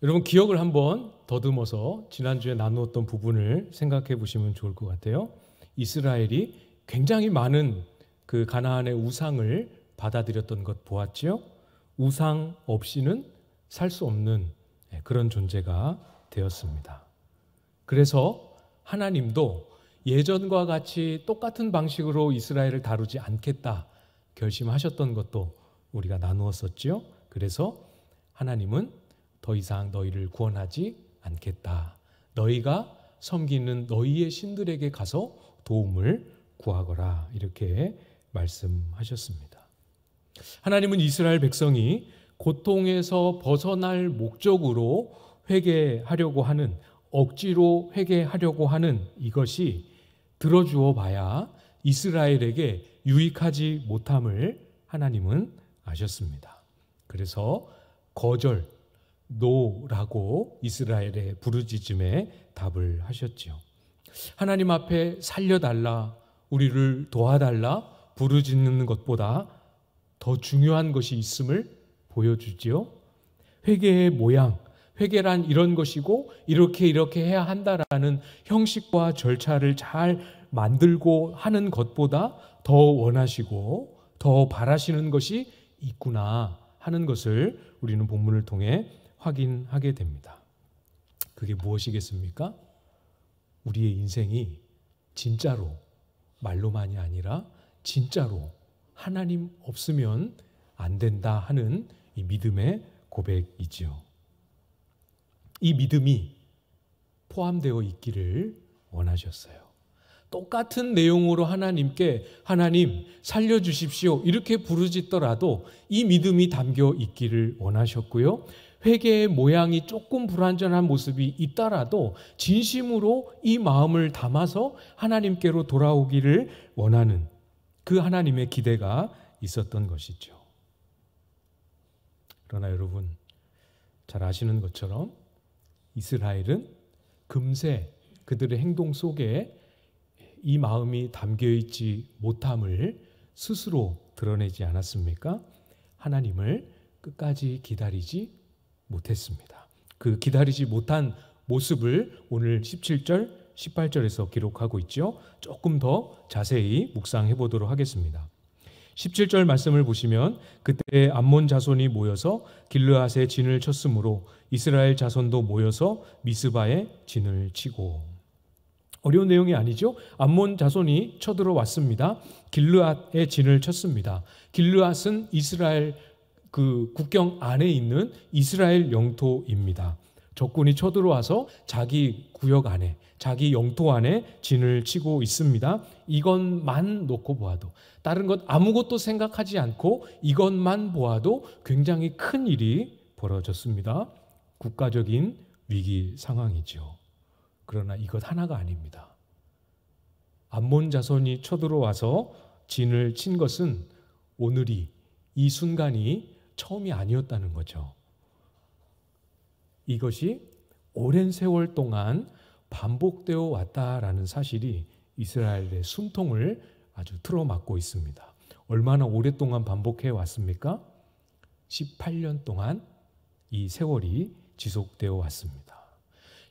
여러분 기억을 한번 더듬어서 지난주에 나누었던 부분을 생각해 보시면 좋을 것 같아요. 이스라엘이 굉장히 많은 그 가나안의 우상을 받아들였던 것 보았죠. 우상 없이는 살 수 없는 그런 존재가 되었습니다. 그래서 하나님도 예전과 같이 똑같은 방식으로 이스라엘을 다루지 않겠다 결심하셨던 것도 우리가 나누었었죠. 그래서 하나님은 더 이상 너희를 구원하지 않겠다. 너희가 섬기는 너희의 신들에게 가서 도움을 구하거라. 이렇게 말씀하셨습니다. 하나님은 이스라엘 백성이 고통에서 벗어날 목적으로 회개하려고 하는, 억지로 회개하려고 하는 이것이 들어주어 봐야 이스라엘에게 유익하지 못함을 하나님은 아셨습니다. 그래서 거절, 노라고 이스라엘의 부르짖음에 답을 하셨지요. 하나님 앞에 살려달라, 우리를 도와달라 부르짖는 것보다 더 중요한 것이 있음을 보여주지요. 회개의 모양, 회개란 이런 것이고 이렇게 해야 한다라는 형식과 절차를 잘 만들고 하는 것보다 더 원하시고 더 바라시는 것이 있구나 하는 것을 우리는 본문을 통해 확인하게 됩니다. 그게 무엇이겠습니까? 우리의 인생이 진짜로 말로만이 아니라 진짜로 하나님 없으면 안 된다 하는 이 믿음의 고백이지요. 이 믿음이 포함되어 있기를 원하셨어요. 똑같은 내용으로 하나님께 하나님 살려주십시오 이렇게 부르짖더라도 이 믿음이 담겨 있기를 원하셨고요. 회개의 모양이 조금 불완전한 모습이 있더라도 진심으로 이 마음을 담아서 하나님께로 돌아오기를 원하는 그 하나님의 기대가 있었던 것이죠. 그러나 여러분 잘 아시는 것처럼 이스라엘은 금세 그들의 행동 속에 이 마음이 담겨있지 못함을 스스로 드러내지 않았습니까? 하나님을 끝까지 기다리지 못했습니다. 그 기다리지 못한 모습을 오늘 17절, 18절에서 기록하고 있죠. 조금 더 자세히 묵상해 보도록 하겠습니다. 17절 말씀을 보시면 그때 암몬 자손이 모여서 길르앗에 진을 쳤으므로 이스라엘 자손도 모여서 미스바에 진을 치고. 어려운 내용이 아니죠. 암몬 자손이 쳐들어왔습니다. 길르앗에 진을 쳤습니다. 길르앗은 이스라엘 그 국경 안에 있는 이스라엘 영토입니다. 적군이 쳐들어와서 자기 구역 안에, 자기 영토 안에 진을 치고 있습니다. 이것만 놓고 보아도, 다른 것 아무것도 생각하지 않고 이것만 보아도 굉장히 큰 일이 벌어졌습니다. 국가적인 위기 상황이죠. 그러나 이것 하나가 아닙니다. 암몬 자손이 쳐들어와서 진을 친 것은 오늘이, 이 순간이 처음이 아니었다는 거죠. 이것이 오랜 세월 동안 반복되어 왔다라는 사실이 이스라엘의 숨통을 아주 틀어막고 있습니다. 얼마나 오랫동안 반복해 왔습니까? 18년 동안 이 세월이 지속되어 왔습니다.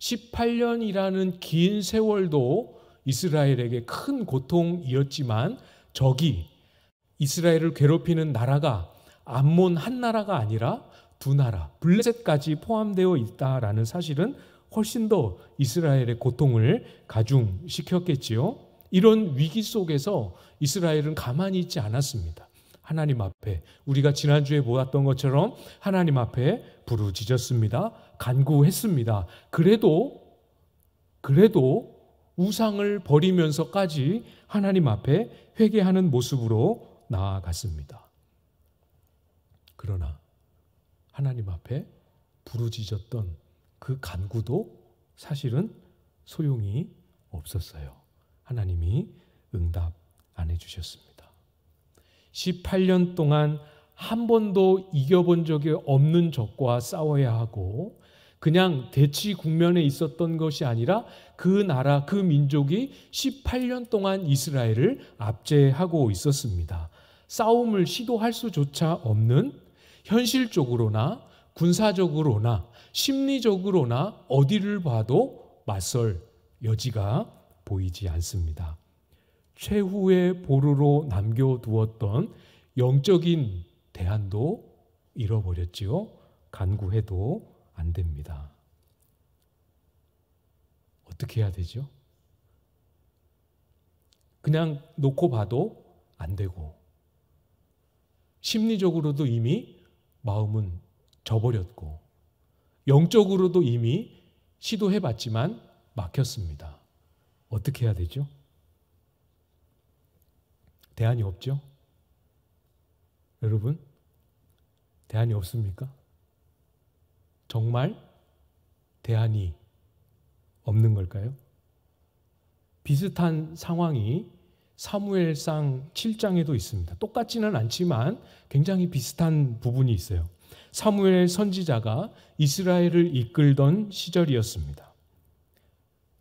18년이라는 긴 세월도 이스라엘에게 큰 고통이었지만 적이 이스라엘을 괴롭히는 나라가 암몬 한 나라가 아니라 두 나라, 블레셋까지 포함되어 있다라는 사실은 훨씬 더 이스라엘의 고통을 가중시켰겠지요. 이런 위기 속에서 이스라엘은 가만히 있지 않았습니다. 하나님 앞에, 우리가 지난주에 보았던 것처럼 하나님 앞에 부르짖었습니다. 간구했습니다. 그래도 우상을 버리면서까지 하나님 앞에 회개하는 모습으로 나아갔습니다. 그러나 하나님 앞에 부르짖었던 그 간구도 사실은 소용이 없었어요. 하나님이 응답 안 해주셨습니다. 18년 동안 한 번도 이겨본 적이 없는 적과 싸워야 하고 그냥 대치 국면에 있었던 것이 아니라 그 나라, 그 민족이 18년 동안 이스라엘을 압제하고 있었습니다. 싸움을 시도할 수조차 없는, 현실적으로나 군사적으로나 심리적으로나 어디를 봐도 맞설 여지가 보이지 않습니다. 최후의 보루로 남겨두었던 영적인 대안도 잃어버렸지요. 간구해도 안 됩니다. 어떻게 해야 되죠? 그냥 놓고 봐도 안 되고, 심리적으로도 이미 마음은 져버렸고, 영적으로도 이미 시도해봤지만 막혔습니다. 어떻게 해야 되죠? 대안이 없죠? 여러분, 대안이 없습니까? 정말 대안이 없는 걸까요? 비슷한 상황이 사무엘상 7장에도 있습니다. 똑같지는 않지만 굉장히 비슷한 부분이 있어요. 사무엘 선지자가 이스라엘을 이끌던 시절이었습니다.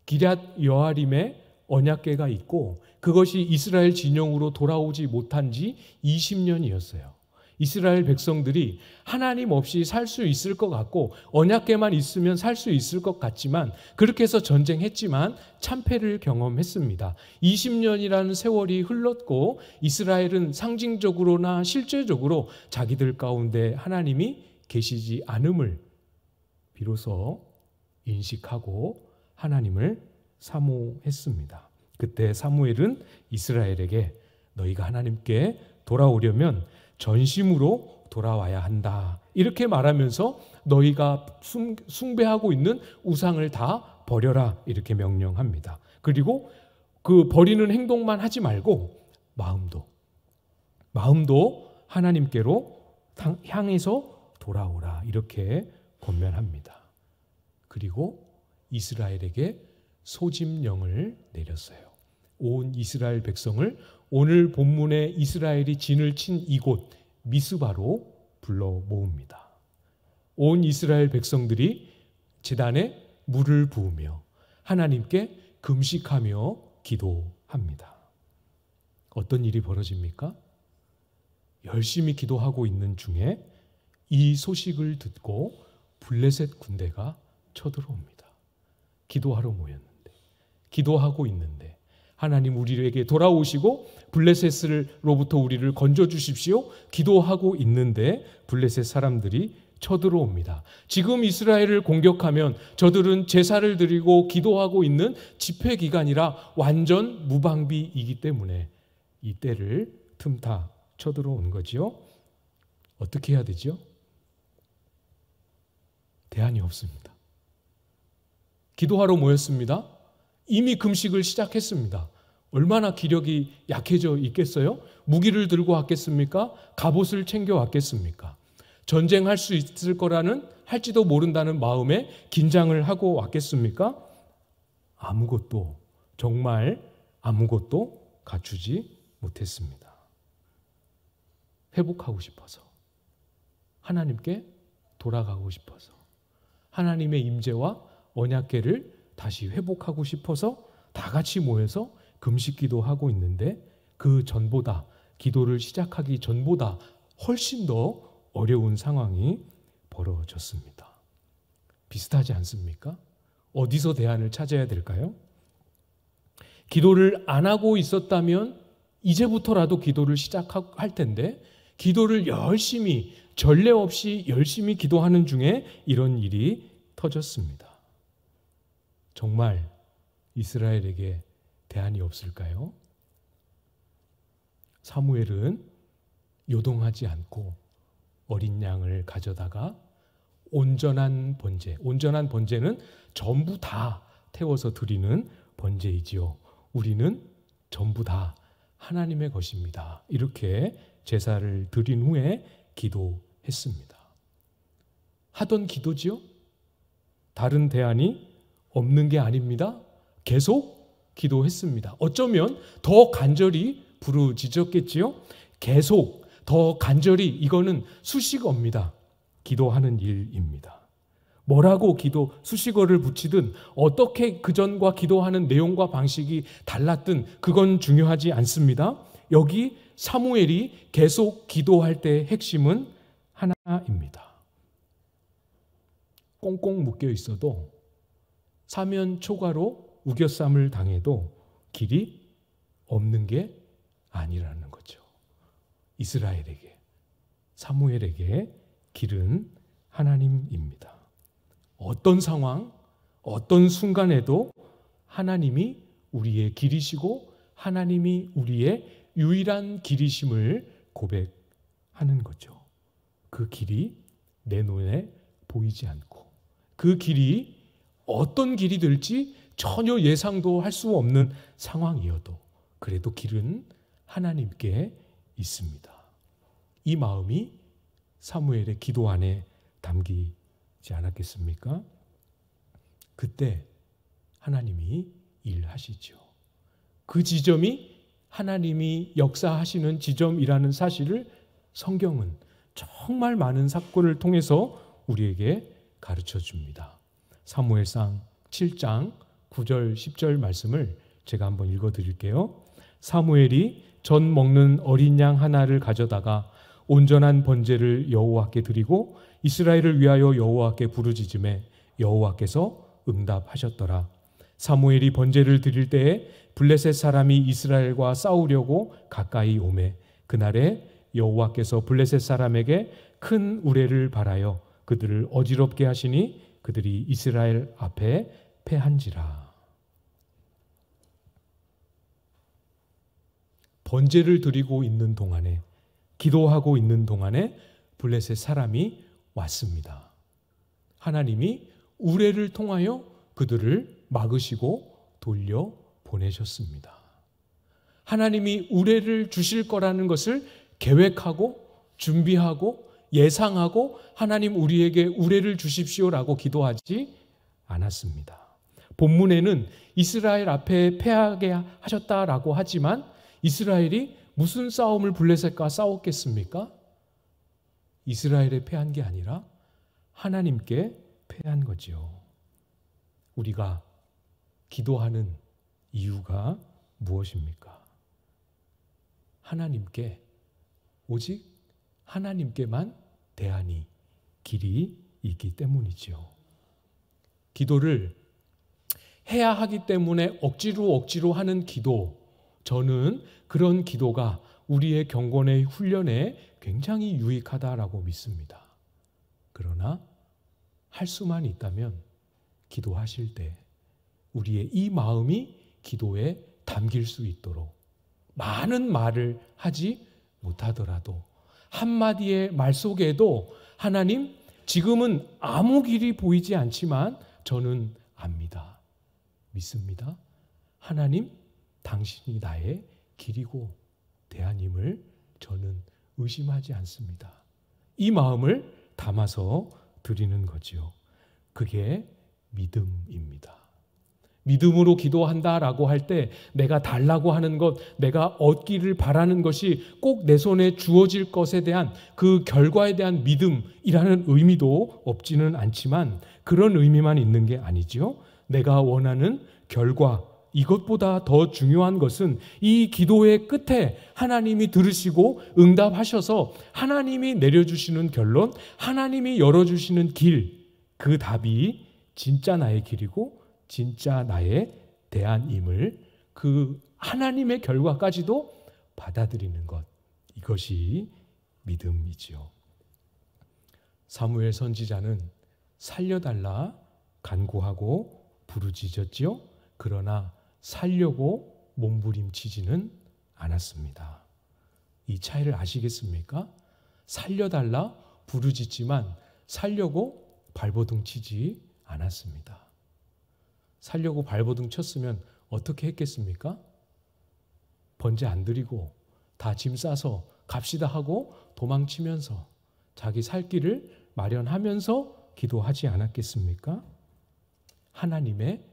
기럇 여아림에 언약궤가 있고 그것이 이스라엘 진영으로 돌아오지 못한 지 20년이었어요. 이스라엘 백성들이 하나님 없이 살 수 있을 것 같고 언약궤만 있으면 살 수 있을 것 같지만 그렇게 해서 전쟁했지만 참패를 경험했습니다. 20년이라는 세월이 흘렀고 이스라엘은 상징적으로나 실제적으로 자기들 가운데 하나님이 계시지 않음을 비로소 인식하고 하나님을 사모했습니다. 그때 사무엘은 이스라엘에게 너희가 하나님께 돌아오려면 전심으로 돌아와야 한다. 이렇게 말하면서 너희가 숭배하고 있는 우상을 다 버려라. 이렇게 명령합니다. 그리고 그 버리는 행동만 하지 말고 마음도 하나님께로 향해서 돌아오라. 이렇게 권면합니다. 그리고 이스라엘에게 소집령을 내렸어요. 온 이스라엘 백성을 오늘 본문에 이스라엘이 진을 친 이곳 미스바로 불러 모읍니다. 온 이스라엘 백성들이 제단에 물을 부으며 하나님께 금식하며 기도합니다. 어떤 일이 벌어집니까? 열심히 기도하고 있는 중에 이 소식을 듣고 블레셋 군대가 쳐들어옵니다. 기도하러 모였는데, 기도하고 있는데 하나님 우리에게 돌아오시고 블레셋으로부터 우리를 건져주십시오. 기도하고 있는데 블레셋 사람들이 쳐들어옵니다. 지금 이스라엘을 공격하면 저들은 제사를 드리고 기도하고 있는 집회 기간이라 완전 무방비이기 때문에 이 때를 틈타 쳐들어온 거지요. 어떻게 해야 되죠? 대안이 없습니다. 기도하러 모였습니다. 이미 금식을 시작했습니다. 얼마나 기력이 약해져 있겠어요? 무기를 들고 왔겠습니까? 갑옷을 챙겨 왔겠습니까? 전쟁할 수 있을 거라는 할지도 모른다는 마음에 긴장을 하고 왔겠습니까? 아무것도, 정말 아무것도 갖추지 못했습니다. 회복하고 싶어서, 하나님께 돌아가고 싶어서, 하나님의 임재와 언약궤를 다시 회복하고 싶어서 다 같이 모여서 금식 기도하고 있는데 그 전보다, 기도를 시작하기 전보다 훨씬 더 어려운 상황이 벌어졌습니다. 비슷하지 않습니까? 어디서 대안을 찾아야 될까요? 기도를 안 하고 있었다면 이제부터라도 기도를 시작할 텐데 기도를 열심히, 전례 없이 열심히 기도하는 중에 이런 일이 터졌습니다. 정말 이스라엘에게 대안이 없을까요? 사무엘은 요동하지 않고 어린 양을 가져다가 온전한 번제는 전부 다 태워서 드리는 번제이지요. 우리는 전부 다 하나님의 것입니다. 이렇게 제사를 드린 후에 기도했습니다. 하던 기도지요? 다른 대안이 없는 게 아닙니다. 계속 기도했습니다. 어쩌면 더 간절히 부르짖었겠지요? 계속 더 간절히, 이거는 수식어입니다. 기도하는 일입니다. 뭐라고 수식어를 붙이든 어떻게 그전과 기도하는 내용과 방식이 달랐든 그건 중요하지 않습니다. 여기 사무엘이 계속 기도할 때의 핵심은 하나입니다. 꽁꽁 묶여 있어도 사면 초과로 우겨쌈을 당해도 길이 없는 게 아니라는 거죠. 이스라엘에게, 사무엘에게 길은 하나님입니다. 어떤 상황, 어떤 순간에도 하나님이 우리의 길이시고 하나님이 우리의 유일한 길이심을 고백하는 거죠. 그 길이 내 눈에 보이지 않고 그 길이 어떤 길이 될지 전혀 예상도 할 수 없는 상황이어도 그래도 길은 하나님께 있습니다. 이 마음이 사무엘의 기도 안에 담기지 않았겠습니까? 그때 하나님이 일하시죠. 그 지점이 하나님이 역사하시는 지점이라는 사실을 성경은 정말 많은 사건을 통해서 우리에게 가르쳐 줍니다. 사무엘상 7장 9절 10절 말씀을 제가 한번 읽어 드릴게요. 사무엘이 전 먹는 어린 양 하나를 가져다가 온전한 번제를 여호와께 드리고 이스라엘을 위하여 여호와께 부르짖음에 여호와께서 응답하셨더라. 사무엘이 번제를 드릴 때에 블레셋 사람이 이스라엘과 싸우려고 가까이 오매 그날에 여호와께서 블레셋 사람에게 큰 우레를 발하여 그들을 어지럽게 하시니 그들이 이스라엘 앞에 패한지라. 번제를 드리고 있는 동안에, 기도하고 있는 동안에 블레셋 사람이 왔습니다. 하나님이 우레를 통하여 그들을 막으시고 돌려 보내셨습니다. 하나님이 우레를 주실 거라는 것을 계획하고 준비하고 예상하고 하나님 우리에게 우레를 주십시오라고 기도하지 않았습니다. 본문에는 이스라엘 앞에 패하게 하셨다라고 하지만 이스라엘이 무슨 싸움을 블레셋과 싸웠겠습니까? 이스라엘에 패한 게 아니라 하나님께 패한 거지요. 우리가 기도하는 이유가 무엇입니까? 하나님께, 오직 하나님께만 대안이, 길이 있기 때문이죠. 기도를 해야 하기 때문에 억지로 하는 기도, 저는 그런 기도가 우리의 경건의 훈련에 굉장히 유익하다라고 믿습니다. 그러나 할 수만 있다면 기도하실 때 우리의 이 마음이 기도에 담길 수 있도록 많은 말을 하지 못하더라도 한마디의 말 속에도 하나님, 지금은 아무 길이 보이지 않지만 저는 압니다. 믿습니다. 하나님, 당신이 나의 길이고 대안임을 저는 의심하지 않습니다. 이 마음을 담아서 드리는 거지요. 그게 믿음입니다. 믿음으로 기도한다라고 할 때 내가 달라고 하는 것, 내가 얻기를 바라는 것이 꼭 내 손에 주어질 것에 대한 그 결과에 대한 믿음이라는 의미도 없지는 않지만 그런 의미만 있는 게 아니죠. 내가 원하는 결과, 이것보다 더 중요한 것은 이 기도의 끝에 하나님이 들으시고 응답하셔서 하나님이 내려주시는 결론, 하나님이 열어주시는 길, 그 답이 진짜 나의 길이고 진짜 나의 대안임을 그 하나님의 결과까지도 받아들이는 것, 이것이 믿음이지요. 사무엘 선지자는 살려달라 간구하고 부르짖었지요. 그러나 살려고 몸부림치지는 않았습니다. 이 차이를 아시겠습니까? 살려달라 부르짖지만 살려고 발버둥 치지 않았습니다. 살려고 발버둥 쳤으면 어떻게 했겠습니까? 번제 안 드리고 다 짐 싸서 갑시다 하고 도망치면서 자기 살 길을 마련하면서 기도하지 않았겠습니까? 하나님의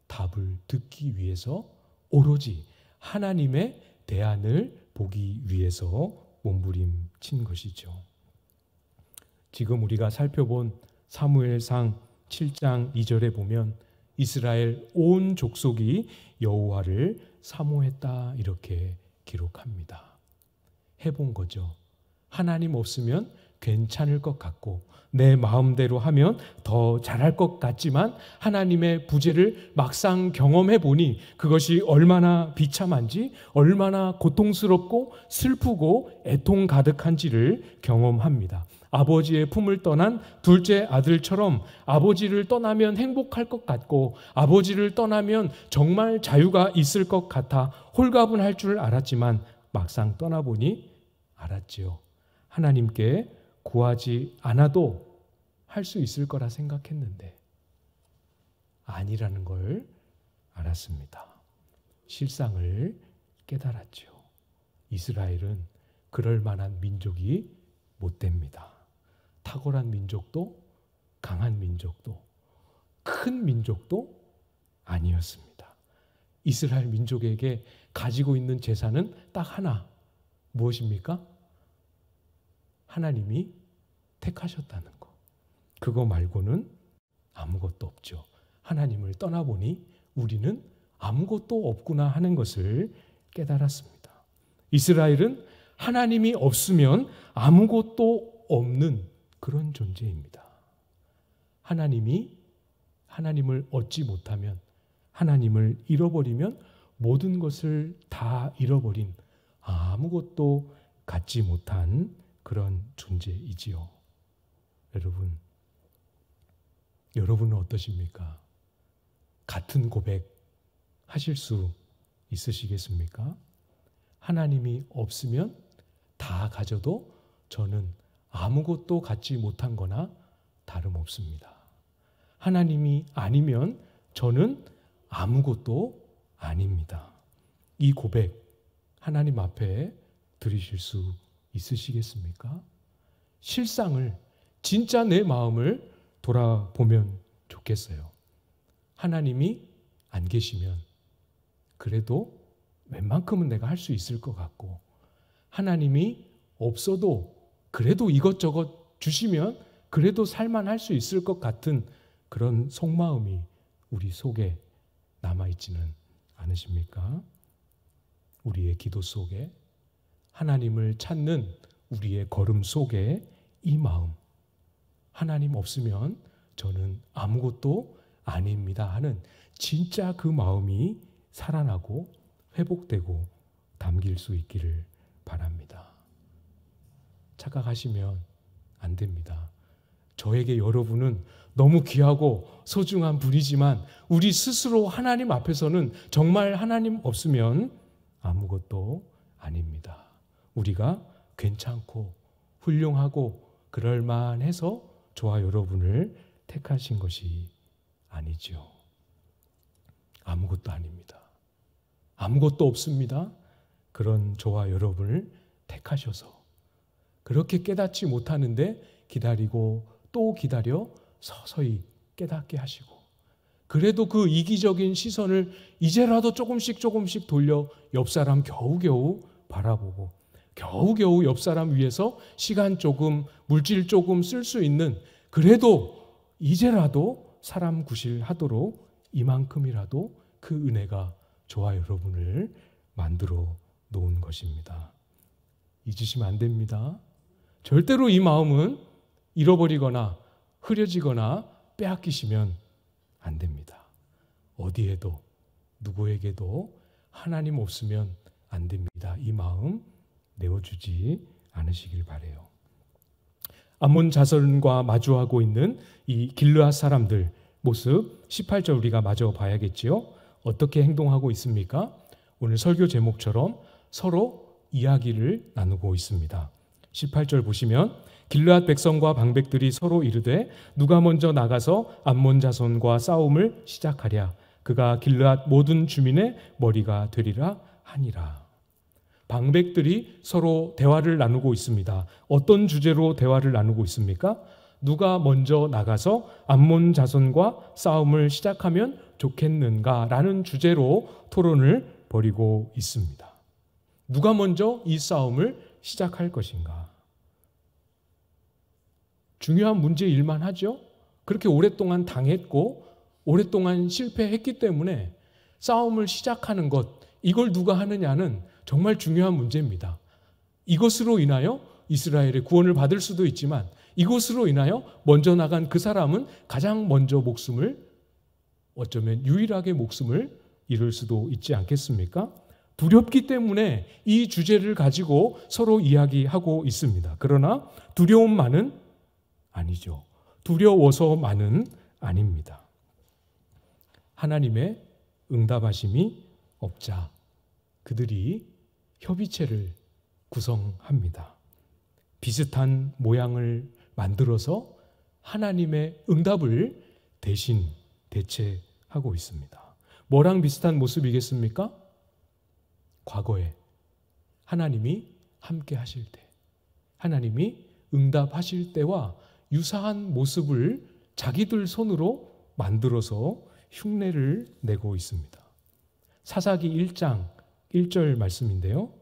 답을 듣기 위해서, 오로지 하나님의 대안을 보기 위해서 몸부림친 것이죠. 지금 우리가 살펴본 사무엘상 7장 2절에 보면 이스라엘 온 족속이 여호와를 사모했다 이렇게 기록합니다. 해본 거죠. 하나님 없으면 괜찮을 것 같고 내 마음대로 하면 더 잘할 것 같지만 하나님의 부재를 막상 경험해 보니 그것이 얼마나 비참한지, 얼마나 고통스럽고 슬프고 애통 가득한지를 경험합니다. 아버지의 품을 떠난 둘째 아들처럼 아버지를 떠나면 행복할 것 같고 아버지를 떠나면 정말 자유가 있을 것 같아 홀가분할 줄 알았지만 막상 떠나보니 알았지요. 하나님께 구하지 않아도 할 수 있을 거라 생각했는데 아니라는 걸 알았습니다. 실상을 깨달았죠. 이스라엘은 그럴 만한 민족이 못 됩니다. 탁월한 민족도 강한 민족도 큰 민족도 아니었습니다. 이스라엘 민족에게 가지고 있는 재산은 딱 하나, 무엇입니까? 하나님이 택하셨다는 거. 그거 말고는 아무것도 없죠. 하나님을 떠나보니 우리는 아무것도 없구나 하는 것을 깨달았습니다. 이스라엘은 하나님이 없으면 아무것도 없는 그런 존재입니다. 하나님을 얻지 못하면, 하나님을 잃어버리면 모든 것을 다 잃어버린 아무것도 갖지 못한 그런 존재이지요. 여러분은 어떠십니까? 같은 고백 하실 수 있으시겠습니까? 하나님이 없으면 다 가져도 저는 아무것도 갖지 못한 거나 다름없습니다. 하나님이 아니면 저는 아무것도 아닙니다. 이 고백 하나님 앞에 드리실 수 있으시겠습니까? 실상을, 진짜 내 마음을 돌아보면 좋겠어요. 하나님이 안 계시면 그래도 웬만큼은 내가 할 수 있을 것 같고, 하나님이 없어도 그래도 이것저것 주시면 그래도 살만할 수 있을 것 같은 그런 속마음이 우리 속에 남아있지는 않으십니까? 우리의 기도 속에, 하나님을 찾는 우리의 걸음 속에 이 마음, 하나님 없으면 저는 아무것도 아닙니다 하는 진짜 그 마음이 살아나고 회복되고 담길 수 있기를 바랍니다. 착각하시면 안 됩니다. 저에게 여러분은 너무 귀하고 소중한 분이지만 우리 스스로 하나님 앞에서는 정말 하나님 없으면 아무것도 아닙니다. 우리가 괜찮고 훌륭하고 그럴만해서 저와 여러분을 택하신 것이 아니죠. 아무것도 아닙니다. 아무것도 없습니다. 그런 저와 여러분을 택하셔서 그렇게 깨닫지 못하는데 기다리고 또 기다려 서서히 깨닫게 하시고, 그래도 그 이기적인 시선을 이제라도 조금씩 돌려 옆 사람 겨우겨우 바라보고 겨우겨우 옆 사람 위해서 시간 조금, 물질 조금 쓸 수 있는, 그래도 이제라도 사람 구실하도록 이만큼이라도 그 은혜가 저와 여러분을 만들어 놓은 것입니다. 잊으시면 안 됩니다. 절대로 이 마음은 잃어버리거나 흐려지거나 빼앗기시면 안 됩니다. 어디에도 누구에게도 하나님 없으면 안 됩니다. 이 마음 내어주지 않으시길 바라요. 암몬 자손과 마주하고 있는 이 길르앗 사람들 모습 18절 우리가 마저 봐야겠지요. 어떻게 행동하고 있습니까? 오늘 설교 제목처럼 서로 이야기를 나누고 있습니다. 18절 보시면 길르앗 백성과 방백들이 서로 이르되 누가 먼저 나가서 암몬 자손과 싸움을 시작하랴. 그가 길르앗 모든 주민의 머리가 되리라 하니라. 방백들이 서로 대화를 나누고 있습니다. 어떤 주제로 대화를 나누고 있습니까? 누가 먼저 나가서 암몬 자손과 싸움을 시작하면 좋겠는가라는 주제로 토론을 벌이고 있습니다. 누가 먼저 이 싸움을 시작할 것인가? 중요한 문제일만 하죠. 그렇게 오랫동안 당했고 오랫동안 실패했기 때문에 싸움을 시작하는 것, 이걸 누가 하느냐는 정말 중요한 문제입니다. 이것으로 인하여 이스라엘의 구원을 받을 수도 있지만 이곳으로 인하여 먼저 나간 그 사람은 가장 먼저 목숨을, 어쩌면 유일하게 목숨을 잃을 수도 있지 않겠습니까? 두렵기 때문에 이 주제를 가지고 서로 이야기하고 있습니다. 그러나 두려움만은 아니죠. 두려워서만은 아닙니다. 하나님의 응답하심이 없자 그들이 협의체를 구성합니다. 비슷한 모양을 만들어서 하나님의 응답을 대체하고 있습니다. 뭐랑 비슷한 모습이겠습니까? 과거에 하나님이 함께 하실 때, 하나님이 응답하실 때와 유사한 모습을 자기들 손으로 만들어서 흉내를 내고 있습니다. 사사기 1장 1절 말씀인데요.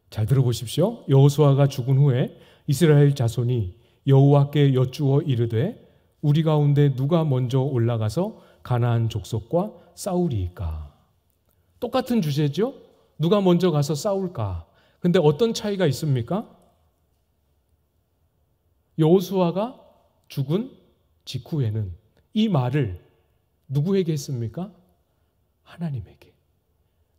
잘 들어보십시오. 여호수아가 죽은 후에 이스라엘 자손이 여호와께 여쭈어 이르되 우리 가운데 누가 먼저 올라가서 가나안 족속과 싸우리이까. 똑같은 주제죠. 누가 먼저 가서 싸울까. 근데 어떤 차이가 있습니까? 여호수아가 죽은 직후에는 이 말을 누구에게 했습니까? 하나님에게.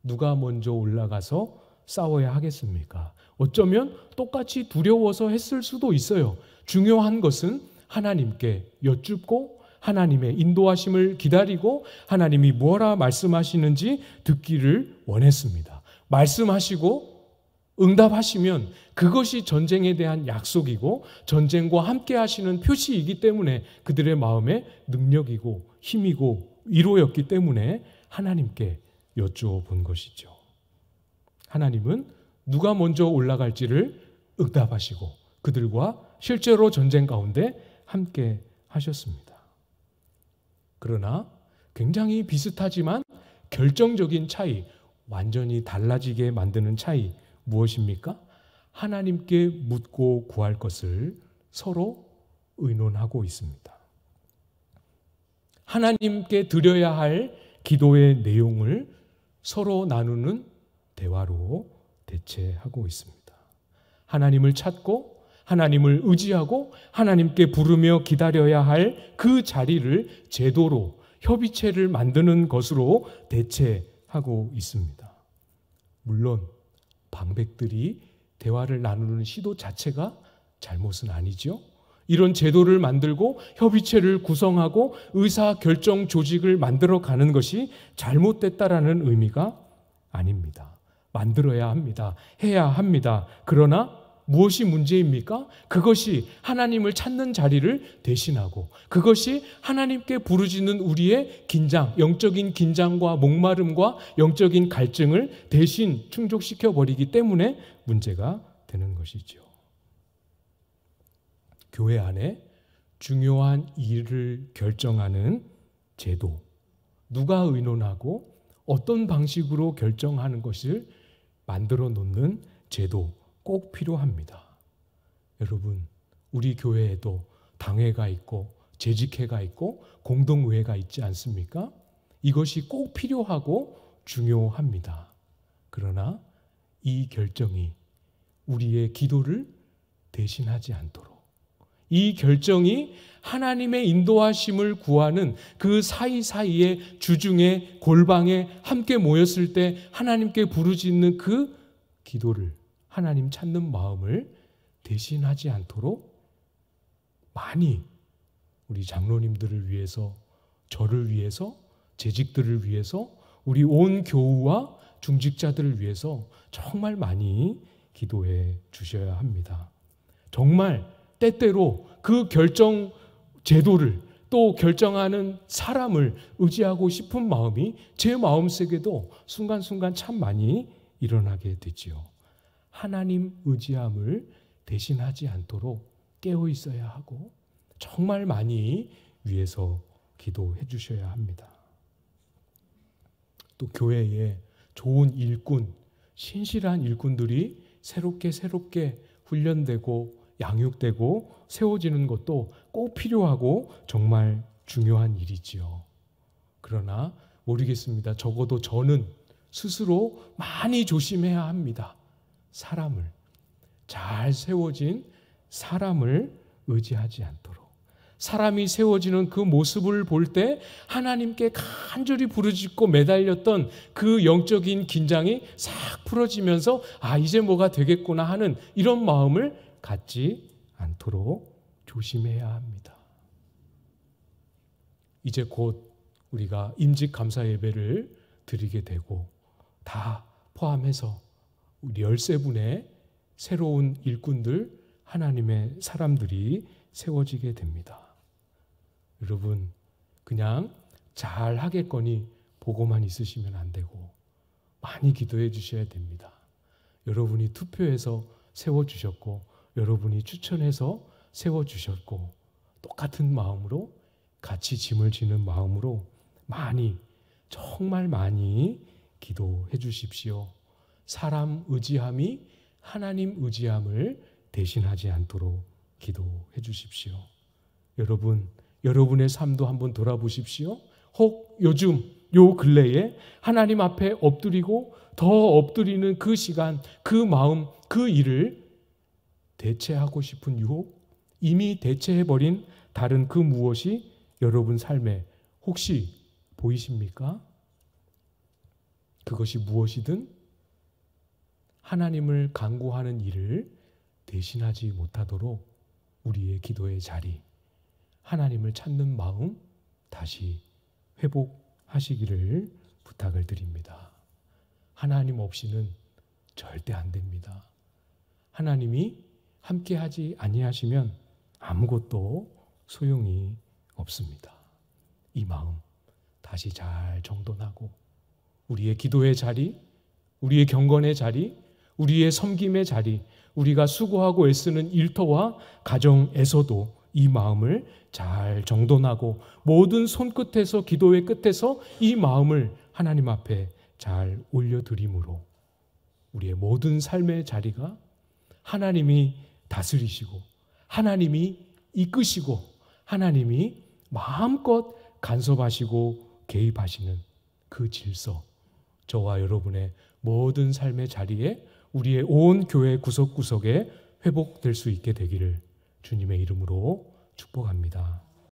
누가 먼저 올라가서 싸워야 하겠습니까? 어쩌면 똑같이 두려워서 했을 수도 있어요. 중요한 것은 하나님께 여쭙고 하나님의 인도하심을 기다리고 하나님이 뭐라 말씀하시는지 듣기를 원했습니다. 말씀하시고 응답하시면 그것이 전쟁에 대한 약속이고 전쟁과 함께 하시는 표시이기 때문에 그들의 마음에 능력이고 힘이고 위로였기 때문에 하나님께 여쭈어 본 것이죠. 하나님은 누가 먼저 올라갈지를 응답하시고 그들과 실제로 전쟁 가운데 함께 하셨습니다. 그러나 굉장히 비슷하지만 결정적인 차이, 완전히 달라지게 만드는 차이 무엇입니까? 하나님께 묻고 구할 것을 서로 의논하고 있습니다. 하나님께 드려야 할 기도의 내용을 서로 나누는 대화로 대체하고 있습니다. 하나님을 찾고 하나님을 의지하고 하나님께 부르며 기다려야 할 그 자리를 제도로 협의체를 만드는 것으로 대체하고 있습니다. 물론 방백들이 대화를 나누는 시도 자체가 잘못은 아니죠. 이런 제도를 만들고 협의체를 구성하고 의사결정 조직을 만들어 가는 것이 잘못됐다라는 의미가 아닙니다. 만들어야 합니다. 해야 합니다. 그러나 무엇이 문제입니까? 그것이 하나님을 찾는 자리를 대신하고 그것이 하나님께 부르짖는 우리의 긴장, 영적인 긴장과 목마름과 영적인 갈증을 대신 충족시켜 버리기 때문에 문제가 되는 것이죠. 교회 안에 중요한 일을 결정하는 제도, 누가 의논하고 어떤 방식으로 결정하는 것을 만들어 놓는 제도 꼭 필요합니다. 여러분, 우리 교회에도 당회가 있고 재직회가 있고 공동의회가 있지 않습니까? 이것이 꼭 필요하고 중요합니다. 그러나 이 결정이 우리의 기도를 대신하지 않도록, 이 결정이 하나님의 인도하심을 구하는 그 사이사이의 주중에 골방에 함께 모였을 때 하나님께 부르짖는 그 기도를, 하나님 찾는 마음을 대신하지 않도록 많이 우리 장로님들을 위해서, 저를 위해서, 재직들을 위해서, 우리 온 교우와 중직자들을 위해서 정말 많이 기도해 주셔야 합니다. 정말 때때로 그 결정 제도를 또 결정하는 사람을 의지하고 싶은 마음이 제 마음속에도 순간순간 참 많이 일어나게 되지요. 하나님 의지함을 대신하지 않도록 깨어 있어야 하고 정말 많이 위해서 기도해 주셔야 합니다. 또 교회에 좋은 일꾼, 신실한 일꾼들이 새롭게 훈련되고 양육되고 세워지는 것도 꼭 필요하고 정말 중요한 일이지요. 그러나 모르겠습니다. 적어도 저는 스스로 많이 조심해야 합니다. 사람을. 잘 세워진 사람을 의지하지 않도록, 사람이 세워지는 그 모습을 볼 때 하나님께 간절히 부르짖고 매달렸던 그 영적인 긴장이 싹 풀어지면서 이제 뭐가 되겠구나 하는 이런 마음을 갖지 않도록 조심해야 합니다. 이제 곧 우리가 임직 감사 예배를 드리게 되고 다 포함해서 우리 13분의 새로운 일꾼들, 하나님의 사람들이 세워지게 됩니다. 여러분, 그냥 잘 하겠거니 보고만 있으시면 안 되고 많이 기도해 주셔야 됩니다. 여러분이 투표해서 세워주셨고, 여러분이 추천해서 세워주셨고, 똑같은 마음으로, 같이 짐을 지는 마음으로 많이, 정말 많이 기도해 주십시오. 사람 의지함이 하나님 의지함을 대신하지 않도록 기도해 주십시오. 여러분, 여러분의 삶도 한번 돌아보십시오. 혹 요즘 요 근래에 하나님 앞에 엎드리고 더 엎드리는 그 시간, 그 마음, 그 일을 대체하고 싶은 유혹, 이미 대체해버린 다른 그 무엇이 여러분 삶에 혹시 보이십니까? 그것이 무엇이든 하나님을 간구하는 일을 대신하지 못하도록 우리의 기도의 자리, 하나님을 찾는 마음 다시 회복하시기를 부탁을 드립니다. 하나님 없이는 절대 안 됩니다. 하나님이 함께하지 아니하시면 아무것도 소용이 없습니다. 이 마음 다시 잘 정돈하고 우리의 기도의 자리, 우리의 경건의 자리, 우리의 섬김의 자리, 우리가 수고하고 애쓰는 일터와 가정에서도 이 마음을 잘 정돈하고 모든 손끝에서, 기도의 끝에서 이 마음을 하나님 앞에 잘 올려드림으로 우리의 모든 삶의 자리가 하나님이 다스리시고 하나님이 이끄시고 하나님이 마음껏 간섭하시고 개입하시는 그 질서, 저와 여러분의 모든 삶의 자리에 우리의 온 교회 구석구석에 회복될 수 있게 되기를 주님의 이름으로 축복합니다.